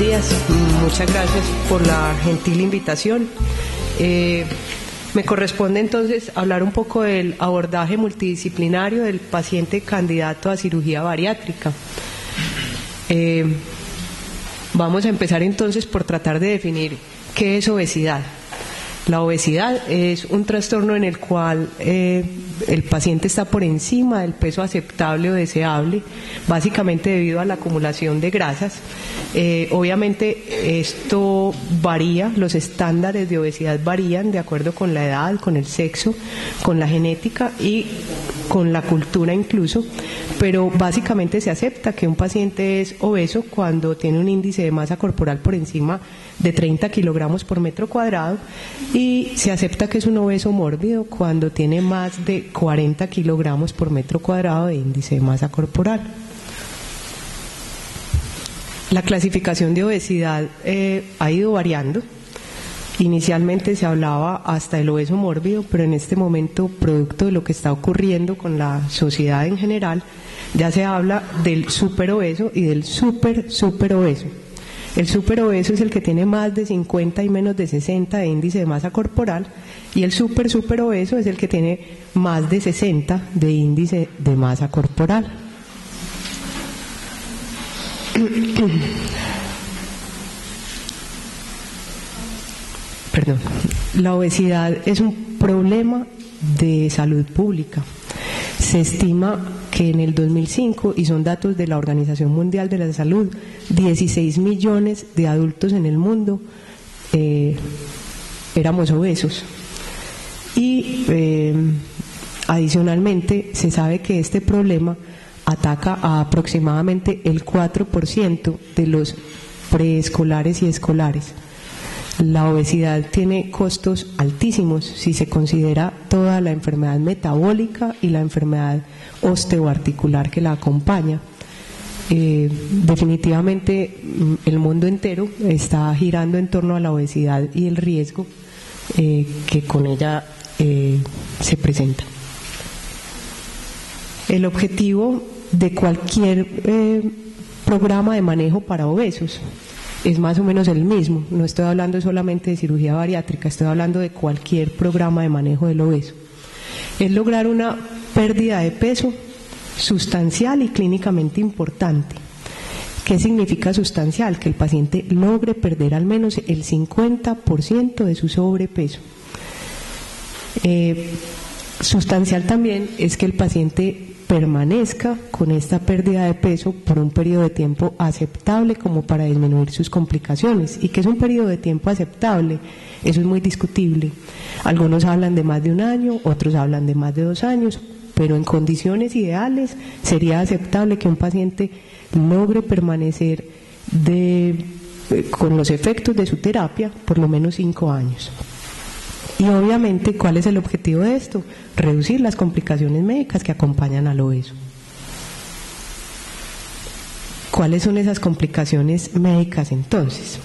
días, muchas gracias por la gentil invitación. Me corresponde entonces hablar un poco del abordaje multidisciplinario del paciente candidato a cirugía bariátrica. Vamos a empezar entonces por tratar de definir qué es obesidad. La obesidad es un trastorno en el cual el paciente está por encima del peso aceptable o deseable, básicamente debido a la acumulación de grasas. Obviamente esto varía, los estándares de obesidad varían de acuerdo con la edad, con el sexo, con la genética y con la cultura incluso, pero básicamente se acepta que un paciente es obeso cuando tiene un índice de masa corporal por encima de 30 kilogramos por metro cuadrado, y se acepta que es un obeso mórbido cuando tiene más de 40 kilogramos por metro cuadrado de índice de masa corporal. La clasificación de obesidad ha ido variando. Inicialmente se hablaba hasta del obeso mórbido, pero en este momento, producto de lo que está ocurriendo con la sociedad en general, ya se habla del superobeso y del superobeso. El superobeso es el que tiene más de 50 y menos de 60 de índice de masa corporal, y el superobeso es el que tiene más de 60 de índice de masa corporal. Perdón. La obesidad es un problema de salud pública. Se estima que en el 2005, y son datos de la Organización Mundial de la Salud, 16 millones de adultos en el mundo éramos obesos. Y adicionalmente se sabe que este problema ataca a aproximadamente el 4% de los preescolares y escolares. La obesidad tiene costos altísimos si se considera toda la enfermedad metabólica y la enfermedad osteoarticular que la acompaña. Definitivamente el mundo entero está girando en torno a la obesidad y el riesgo que con ella se presenta. El objetivo de cualquier programa de manejo para obesos es más o menos el mismo. No estoy hablando solamente de cirugía bariátrica, estoy hablando de cualquier programa de manejo del obeso. Es lograr una pérdida de peso sustancial y clínicamente importante. ¿Qué significa sustancial? Que el paciente logre perder al menos el 50% de su sobrepeso. Sustancial también es que el paciente permanezca con esta pérdida de peso por un periodo de tiempo aceptable como para disminuir sus complicaciones. ¿Y qué es un periodo de tiempo aceptable? Eso es muy discutible. Algunos hablan de más de 1 año, otros hablan de más de 2 años, pero en condiciones ideales sería aceptable que un paciente logre permanecer con los efectos de su terapia por lo menos 5 años. Y obviamente, ¿cuál es el objetivo de esto? Reducir las complicaciones médicas que acompañan al obeso. ¿Cuáles son esas complicaciones médicas entonces?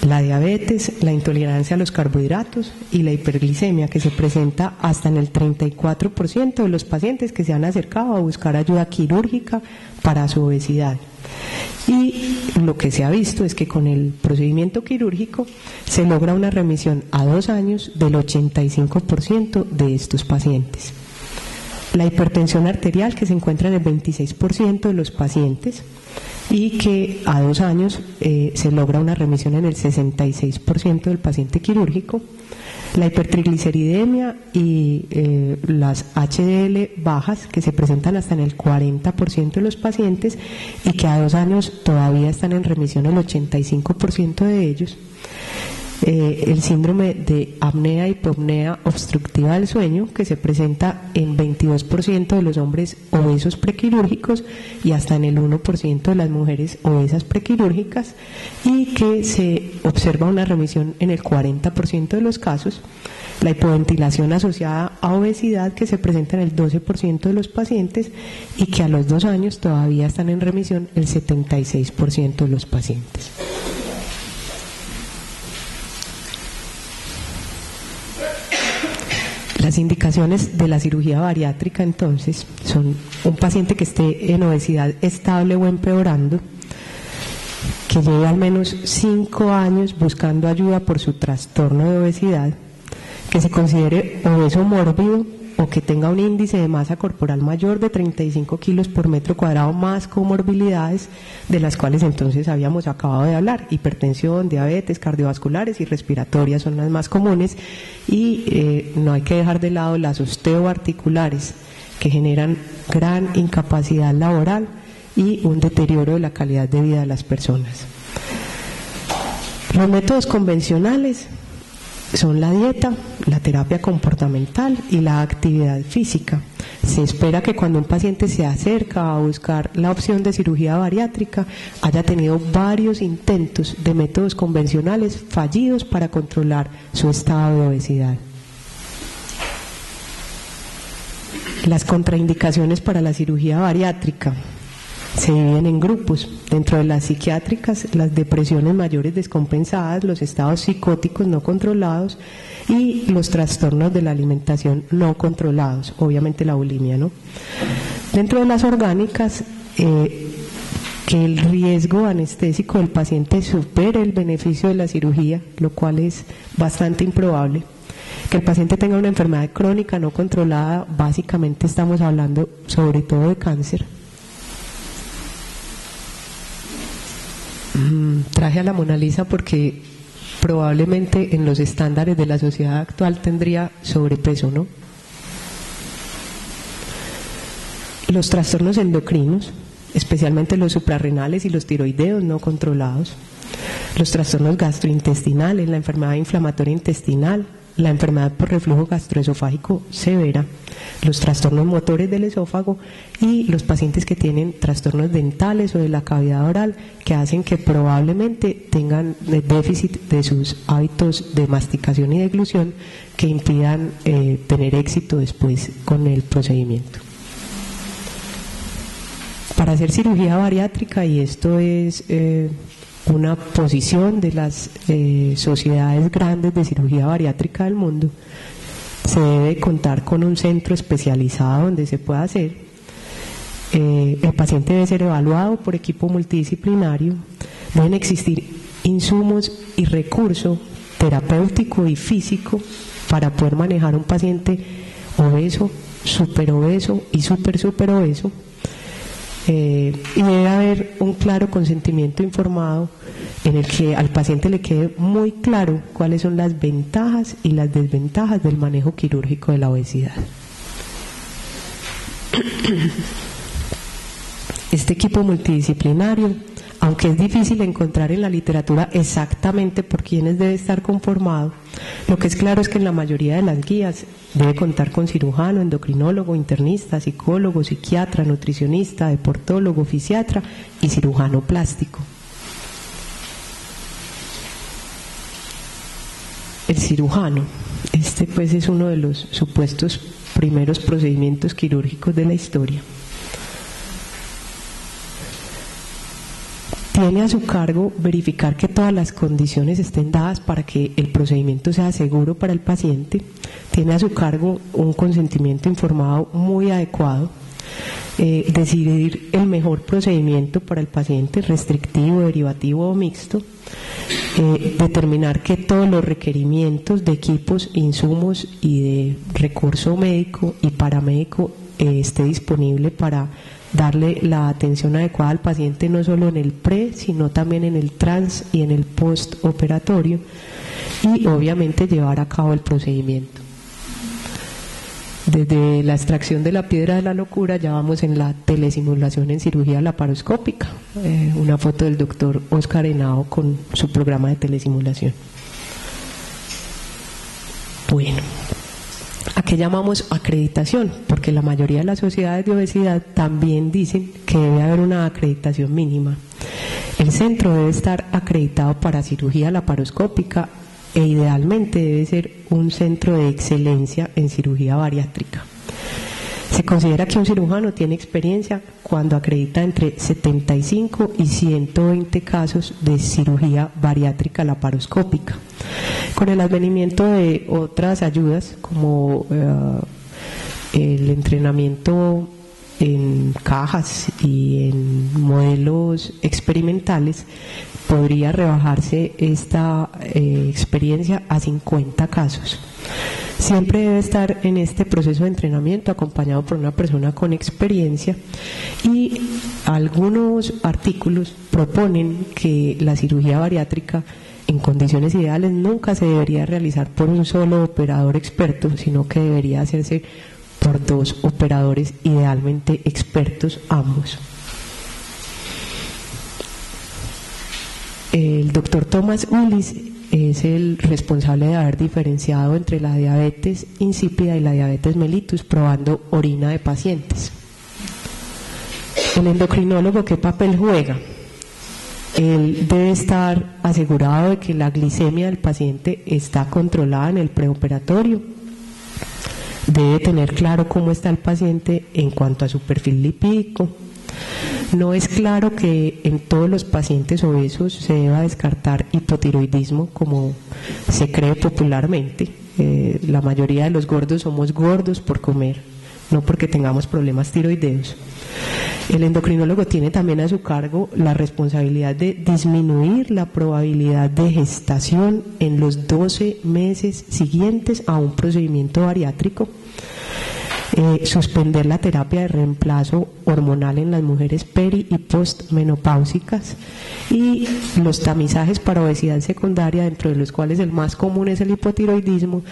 La diabetes, la intolerancia a los carbohidratos y la hiperglicemia, que se presenta hasta en el 34% de los pacientes que se han acercado a buscar ayuda quirúrgica para su obesidad. Y lo que se ha visto es que con el procedimiento quirúrgico se logra una remisión a 2 años del 85% de estos pacientes. La hipertensión arterial, que se encuentra en el 26% de los pacientes y que a 2 años se logra una remisión en el 66% del paciente quirúrgico. La hipertrigliceridemia y las HDL bajas, que se presentan hasta en el 40% de los pacientes y que a 2 años todavía están en remisión el 85% de ellos. El síndrome de apnea y hipopnea obstructiva del sueño, que se presenta en 22% de los hombres obesos prequirúrgicos y hasta en el 1% de las mujeres obesas prequirúrgicas, y que se observa una remisión en el 40% de los casos. La hipoventilación asociada a obesidad, que se presenta en el 12% de los pacientes y que a los 2 años todavía están en remisión el 76% de los pacientes. Las indicaciones de la cirugía bariátrica entonces son un paciente que esté en obesidad estable o empeorando, que lleve al menos 5 años buscando ayuda por su trastorno de obesidad, que se considere obeso mórbido o que tenga un índice de masa corporal mayor de 35 kilos por metro cuadrado más comorbilidades, de las cuales entonces habíamos acabado de hablar: hipertensión, diabetes, cardiovasculares y respiratorias son las más comunes, y no hay que dejar de lado las osteoarticulares, que generan gran incapacidad laboral y un deterioro de la calidad de vida de las personas. Los métodos convencionales son la dieta, la terapia comportamental y la actividad física. Se espera que cuando un paciente se acerca a buscar la opción de cirugía bariátrica haya tenido varios intentos de métodos convencionales fallidos para controlar su estado de obesidad. Las contraindicaciones para la cirugía bariátrica se dividen en grupos. Dentro de las psiquiátricas, las depresiones mayores descompensadas, los estados psicóticos no controlados y los trastornos de la alimentación no controlados, obviamente la bulimia, ¿no? Dentro de las orgánicas, que el riesgo anestésico del paciente supere el beneficio de la cirugía, lo cual es bastante improbable. Que el paciente tenga una enfermedad crónica no controlada, básicamente estamos hablando sobre todo de cáncer. Traje a la Mona Lisa porque probablemente en los estándares de la sociedad actual tendría sobrepeso, ¿no? Los trastornos endocrinos, especialmente los suprarrenales y los tiroideos no controlados, los trastornos gastrointestinales, la enfermedad inflamatoria intestinal, la enfermedad por reflujo gastroesofágico severa, los trastornos motores del esófago y los pacientes que tienen trastornos dentales o de la cavidad oral, que hacen que probablemente tengan déficit de sus hábitos de masticación y deglución, que impidan tener éxito después con el procedimiento. Para hacer cirugía bariátrica, y esto es una posición de las sociedades grandes de cirugía bariátrica del mundo, se debe contar con un centro especializado donde se pueda hacer. El paciente debe ser evaluado por equipo multidisciplinario, deben existir insumos y recurso terapéutico y físico para poder manejar un paciente obeso, superobeso y superobeso. Y debe haber un claro consentimiento informado en el que al paciente le quede muy claro cuáles son las ventajas y las desventajas del manejo quirúrgico de la obesidad. Este equipo multidisciplinario, aunque es difícil encontrar en la literatura exactamente por quiénes debe estar conformado, lo que es claro es que en la mayoría de las guías debe contar con cirujano, endocrinólogo, internista, psicólogo, psiquiatra, nutricionista, deportólogo, fisiatra y cirujano plástico. El cirujano, este pues es uno de los supuestos primeros procedimientos quirúrgicos de la historia. Tiene a su cargo verificar que todas las condiciones estén dadas para que el procedimiento sea seguro para el paciente. Tiene a su cargo un consentimiento informado muy adecuado, decidir el mejor procedimiento para el paciente, restrictivo, derivativo o mixto, determinar que todos los requerimientos de equipos, insumos y de recurso médico y paramédico esté disponible para darle la atención adecuada al paciente, no solo en el pre, sino también en el trans y en el postoperatorio, y obviamente llevar a cabo el procedimiento. Desde la extracción de la piedra de la locura ya vamos en la telesimulación en cirugía laparoscópica, una foto del doctor Oscar Henao con su programa de telesimulación. Bueno, ¿a qué llamamos acreditación? Porque la mayoría de las sociedades de obesidad también dicen que debe haber una acreditación mínima. El centro debe estar acreditado para cirugía laparoscópica e idealmente debe ser un centro de excelencia en cirugía bariátrica. Se considera que un cirujano tiene experiencia cuando acredita entre 75 y 120 casos de cirugía bariátrica laparoscópica. Con el advenimiento de otras ayudas como el entrenamiento en cajas y en modelos experimentales, podría rebajarse esta experiencia a 50 casos. Siempre debe estar en este proceso de entrenamiento acompañado por una persona con experiencia, y algunos artículos proponen que la cirugía bariátrica en condiciones ideales nunca se debería realizar por un solo operador experto, sino que debería hacerse por 2 operadores idealmente expertos ambos. El doctor Thomas Ullis es el responsable de haber diferenciado entre la diabetes insípida y la diabetes mellitus probando orina de pacientes. El endocrinólogo, ¿qué papel juega? Él debe estar asegurado de que la glicemia del paciente está controlada en el preoperatorio. Debe tener claro cómo está el paciente en cuanto a su perfil lipídico. No es claro que en todos los pacientes obesos se deba descartar hipotiroidismo como se cree popularmente. La mayoría de los gordos somos gordos por comer, no porque tengamos problemas tiroideos. El endocrinólogo tiene también a su cargo la responsabilidad de disminuir la probabilidad de gestación en los 12 meses siguientes a un procedimiento bariátrico, suspender la terapia de reemplazo hormonal en las mujeres peri y postmenopáusicas, y los tamizajes para obesidad secundaria, dentro de los cuales el más común es el hipotiroidismo,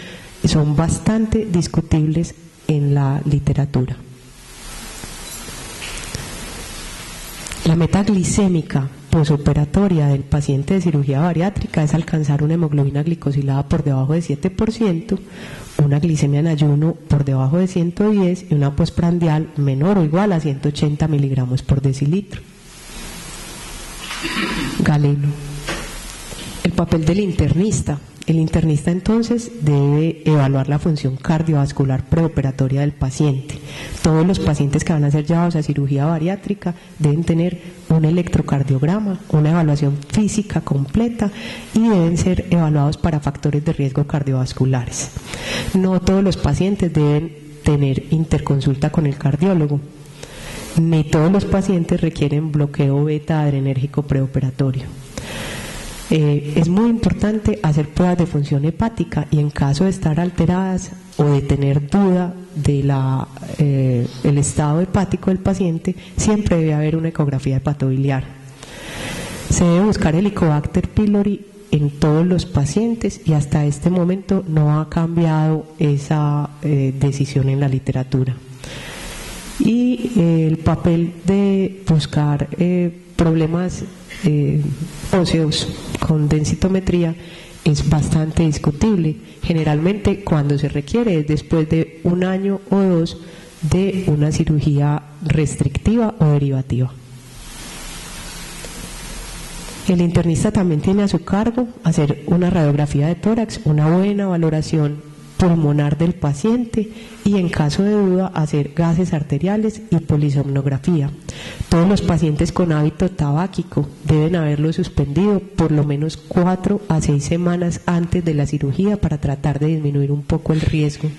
son bastante discutibles en la literatura. La meta glicémica posoperatoria del paciente de cirugía bariátrica es alcanzar una hemoglobina glicosilada por debajo de 7%, una glicemia en ayuno por debajo de 110 y una postprandial menor o igual a 180 miligramos por decilitro. Galeno. El papel del internista. El internista entonces debe evaluar la función cardiovascular preoperatoria del paciente. Todos los pacientes que van a ser llevados a cirugía bariátrica deben tener un electrocardiograma, una evaluación física completa, y deben ser evaluados para factores de riesgo cardiovasculares. No todos los pacientes deben tener interconsulta con el cardiólogo, ni todos los pacientes requieren bloqueo beta adrenérgico preoperatorio. Es muy importante hacer pruebas de función hepática, y en caso de estar alteradas o de tener duda de el estado hepático del paciente, siempre debe haber una ecografía hepatobiliar. Se debe buscar Helicobacter pylori en todos los pacientes, y hasta este momento no ha cambiado esa decisión en la literatura. Y el papel de buscar problemas óseos con densitometría es bastante discutible. Generalmente cuando se requiere es después de 1 año o 2 de una cirugía restrictiva o derivativa. El internista también tiene a su cargo hacer una radiografía de tórax, una buena valoración pulmonar del paciente, y en caso de duda hacer gases arteriales y polisomnografía. Todos los pacientes con hábito tabáquico deben haberlo suspendido por lo menos 4 a 6 semanas antes de la cirugía para tratar de disminuir un poco el riesgo.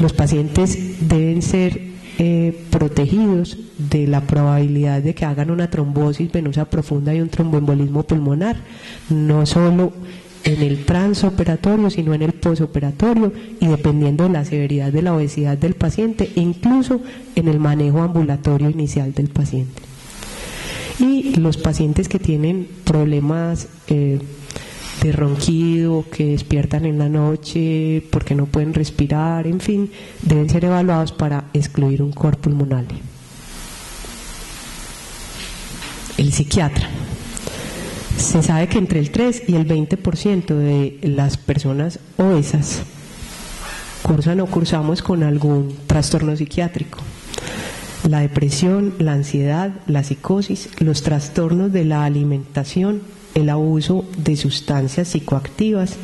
Los pacientes deben ser protegidos de la probabilidad de que hagan una trombosis venosa profunda y un tromboembolismo pulmonar, no solo en el transoperatorio, sino en el posoperatorio, y dependiendo de la severidad de la obesidad del paciente, incluso en el manejo ambulatorio inicial del paciente. Y los pacientes que tienen problemas de ronquido, que despiertan en la noche porque no pueden respirar, en fin, deben ser evaluados para excluir un cor pulmonale. El psiquiatra. Se sabe que entre el 3 y el 20% de las personas obesas cursan o cursamos con algún trastorno psiquiátrico. La depresión, la ansiedad, la psicosis, los trastornos de la alimentación, el abuso de sustancias psicoactivas,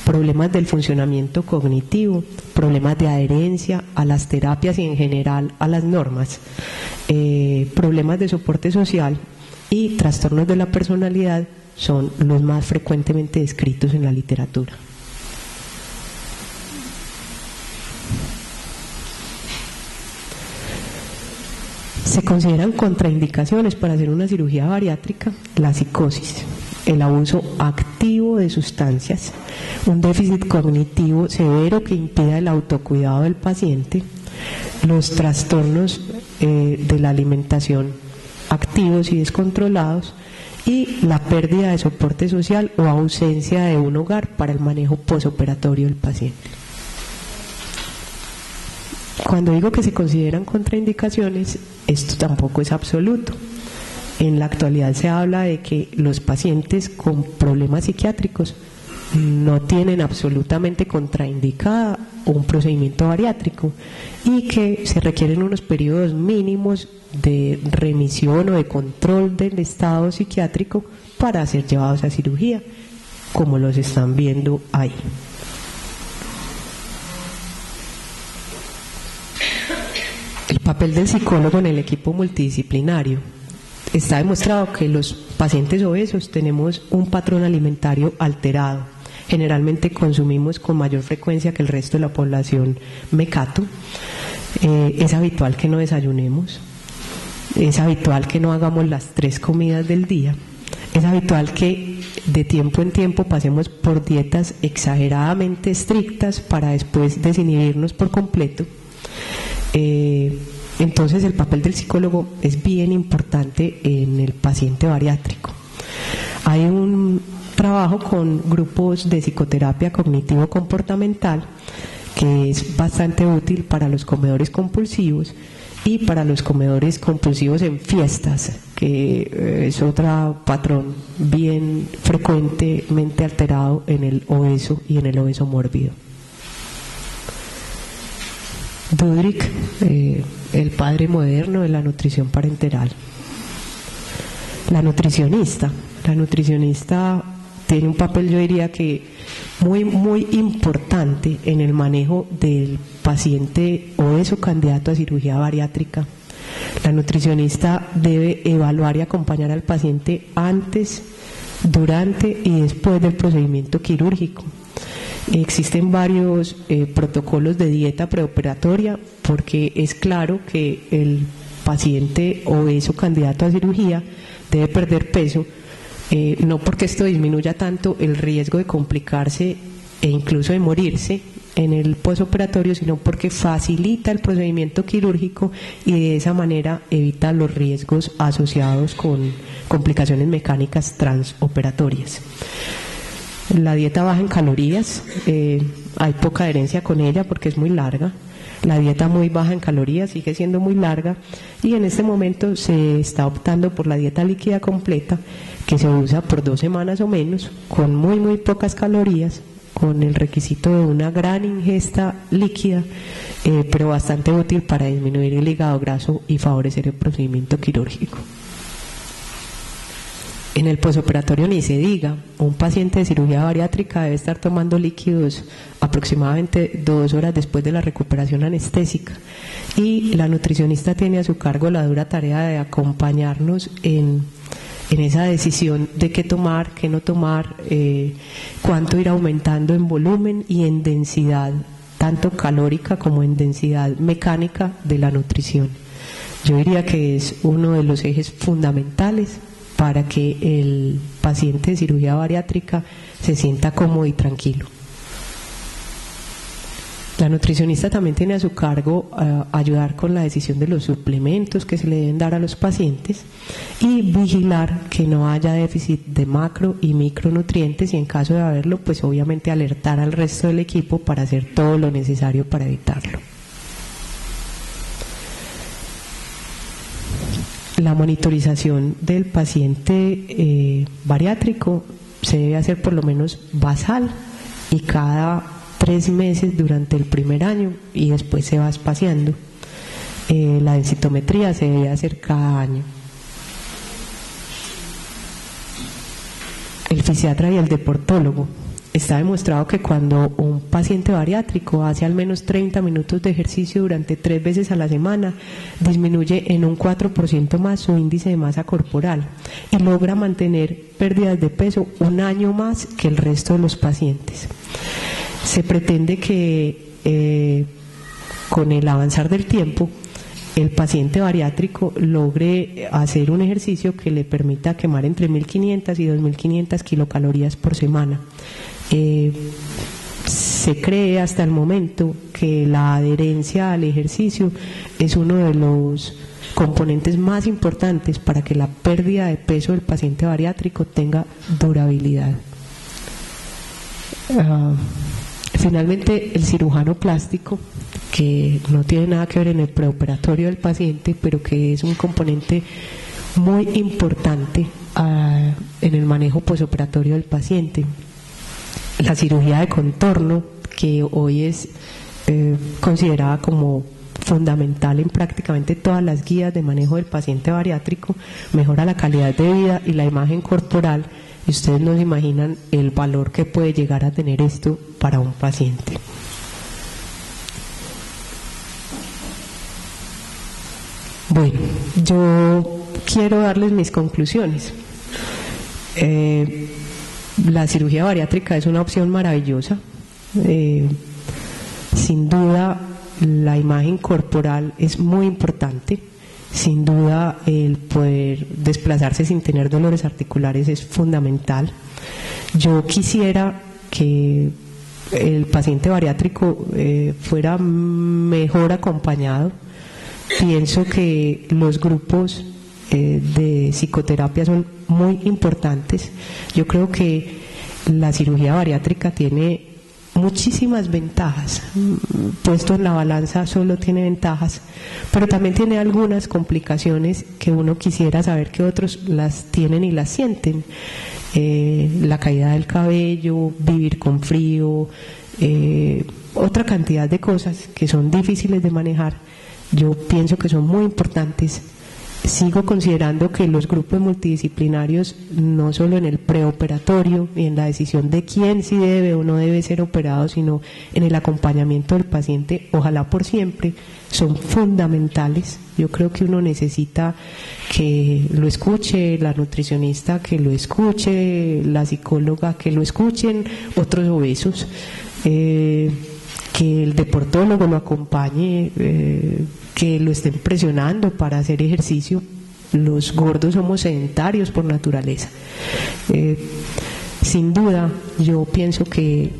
problemas del funcionamiento cognitivo, problemas de adherencia a las terapias y en general a las normas, problemas de soporte social y trastornos de la personalidad son los más frecuentemente descritos en la literatura. Se consideran contraindicaciones para hacer una cirugía bariátrica la psicosis, el abuso activo de sustancias, un déficit cognitivo severo que impida el autocuidado del paciente, los trastornos de la alimentación activos y descontrolados y la pérdida de soporte social o ausencia de un hogar para el manejo posoperatorio del paciente. Cuando digo que se consideran contraindicaciones, esto tampoco es absoluto. En la actualidad se habla de que los pacientes con problemas psiquiátricos no tienen absolutamente contraindicada un procedimiento bariátrico y que se requieren unos periodos mínimos de remisión o de control del estado psiquiátrico para ser llevados a cirugía, como los están viendo ahí. El papel del psicólogo en el equipo multidisciplinario. Está demostrado que los pacientes obesos tenemos un patrón alimentario alterado. Generalmente consumimos con mayor frecuencia que el resto de la población mecato. Es habitual que no desayunemos. Es habitual que no hagamos las 3 comidas del día. Es habitual que de tiempo en tiempo pasemos por dietas exageradamente estrictas para después desinhibirnos por completo. Entonces el papel del psicólogo es bien importante en el paciente bariátrico. Hay un trabajo con grupos de psicoterapia cognitivo-comportamental que es bastante útil para los comedores compulsivos y para los comedores compulsivos en fiestas, que es otro patrón bien frecuentemente alterado en el obeso y en el obeso mórbido. Budrich, el padre moderno de la nutrición parenteral. La nutricionista tiene un papel, yo diría que muy importante en el manejo del paciente obeso candidato a cirugía bariátrica. La nutricionista debe evaluar y acompañar al paciente antes, durante y después del procedimiento quirúrgico. Existen varios protocolos de dieta preoperatoria porque es claro que el paciente obeso candidato a cirugía debe perder peso, no porque esto disminuya tanto el riesgo de complicarse e incluso de morirse en el posoperatorio, sino porque facilita el procedimiento quirúrgico y de esa manera evita los riesgos asociados con complicaciones mecánicas transoperatorias. La dieta baja en calorías, hay poca adherencia con ella porque es muy larga. La dieta muy baja en calorías sigue siendo muy larga y en este momento se está optando por la dieta líquida completa, que se usa por 2 semanas o menos, con muy pocas calorías, con el requisito de una gran ingesta líquida, pero bastante útil para disminuir el hígado graso y favorecer el procedimiento quirúrgico. En el posoperatorio ni se diga, un paciente de cirugía bariátrica debe estar tomando líquidos aproximadamente 2 horas después de la recuperación anestésica y la nutricionista tiene a su cargo la dura tarea de acompañarnos en esa decisión de qué tomar, qué no tomar, cuánto ir aumentando en volumen y en densidad, tanto calórica como en densidad mecánica de la nutrición. Yo diría que es uno de los ejes fundamentales para que el paciente de cirugía bariátrica se sienta cómodo y tranquilo. La nutricionista también tiene a su cargo ayudar con la decisión de los suplementos que se le deben dar a los pacientes y vigilar que no haya déficit de macro y micronutrientes y en caso de haberlo, pues obviamente alertar al resto del equipo para hacer todo lo necesario para evitarlo. La monitorización del paciente bariátrico se debe hacer por lo menos basal y cada 3 meses durante el primer año y después se va espaciando. La densitometría se debe hacer cada año. El fisiatra y el deportólogo. Está demostrado que cuando un paciente bariátrico hace al menos 30 minutos de ejercicio durante 3 veces a la semana, disminuye en un 4% más su índice de masa corporal y logra mantener pérdidas de peso 1 año más que el resto de los pacientes. Se pretende que con el avanzar del tiempo el paciente bariátrico logre hacer un ejercicio que le permita quemar entre 1.500 y 2.500 kilocalorías por semana. Se cree hasta el momento que la adherencia al ejercicio es uno de los componentes más importantes para que la pérdida de peso del paciente bariátrico tenga durabilidad. Finalmente, el cirujano plástico, que no tiene nada que ver en el preoperatorio del paciente, pero que es un componente muy importante en el manejo posoperatorio del paciente. La cirugía de contorno, que hoy es considerada como fundamental en prácticamente todas las guías de manejo del paciente bariátrico, mejora la calidad de vida y la imagen corporal, y ustedes no se imaginan el valor que puede llegar a tener esto para un paciente. Bueno, yo quiero darles mis conclusiones. La cirugía bariátrica es una opción maravillosa. Sin duda, la imagen corporal es muy importante. Sin duda, el poder desplazarse sin tener dolores articulares es fundamental. Yo quisiera que el paciente bariátrico fuera mejor acompañado. Pienso que los grupos de psicoterapia son muy importantes. Yo creo que la cirugía bariátrica tiene muchísimas ventajas. Puesto en la balanza solo tiene ventajas, pero también tiene algunas complicaciones que uno quisiera saber que otros las tienen y las sienten. La caída del cabello, vivir con frío, otra cantidad de cosas que son difíciles de manejar. Yo pienso que son muy importantes. Sigo considerando que los grupos multidisciplinarios, no solo en el preoperatorio y en la decisión de quién sí debe o no debe ser operado, sino en el acompañamiento del paciente, ojalá por siempre, son fundamentales. Yo creo que uno necesita que lo escuche la nutricionista, que lo escuche la psicóloga, que lo escuchen otros obesos, que el deportólogo lo acompañe, que lo estén presionando para hacer ejercicio. Los gordos somos sedentarios por naturaleza. Sin duda, yo pienso que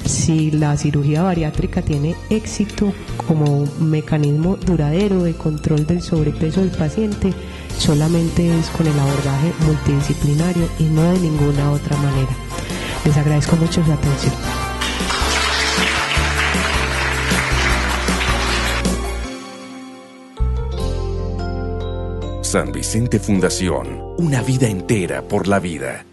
si la cirugía bariátrica tiene éxito como mecanismo duradero de control del sobrepeso del paciente, solamente es con el abordaje multidisciplinario y no de ninguna otra manera. Les agradezco mucho su atención. San Vicente Fundación, una vida entera por la vida.